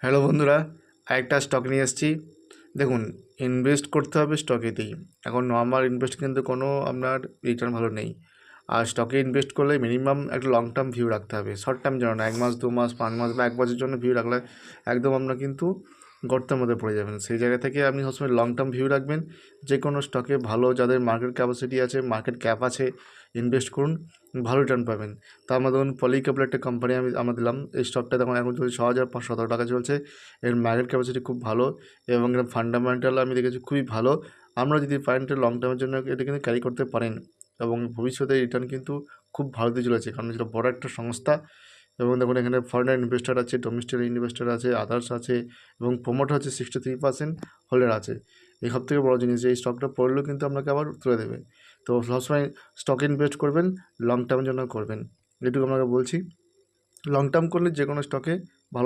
Hello বন্ধুরা, আরেকটা stock নিয়ে এসেছি। দেখুন, ইনভেস্ট করতে হবে স্টকেতেই। এখন নর্মাল ইনভেস্ট কিন্তু কোনো আপনার রিটার্ন ভালো নেই। আর স্টকে ইনভেস্ট করলে মিনিমাম একটা লং টার্ম ভিউ রাখতে হবে, শর্ট টার্ম জন্য না। 1 মাস 2 মাস 5 মাস বা 1 বছরের জন্য ভিউ রাখলে একদম আপনার কিন্তু গর্তের মধ্যে পড়ে যাবেন। সেই জায়গা থেকে আপনি সবসময় লং টার্ম ভিউ রাখবেন। যে কোনো স্টকে ভালো, যাদের মার্কেট ক্যাপাসিটি আছে, মার্কেট ক্যাপ আছে, ইনভেস্ট করুন, ভালো রিটার্ন পাবেন। তো আমরা ধরুন পলিক্যাপ একটা কোম্পানি আমরা দিলাম। এই স্টকটা দেখুন এখন চলছে 6,517 টাকা চলছে। এর মার্কেট ক্যাপাসিটি খুব ভালো এবং এর ফান্ডামেন্টাল আমি দেখেছি খুবই ভালো। আমরা যদি পারেন লং টার্মের জন্য এটা কিন্তু ক্যারি করতে পারেন এবং ভবিষ্যতে রিটার্ন কিন্তু খুব ভালো দিয়ে চলেছে, কারণ এটা বড় একটা সংস্থা। এবং দেখুন এখানে ফরেনার ইনভেস্টার আছে, ডোমেস্টিক ইনভেস্টার আছে, আদার্স আছে এবং প্রমোটার হচ্ছে 63% হোল্ডার আছে। এই সব থেকে বড়ো জিনিস যে এই স্টকটা পড়লেও কিন্তু আপনাকে আবার তুলে দেবে। তো সবসময় স্টকে ইনভেস্ট করবেন, লং টার্মের জন্য করবেন, এটুকু আপনাকে বলছি। লং টার্ম করলে যে কোনো স্টকে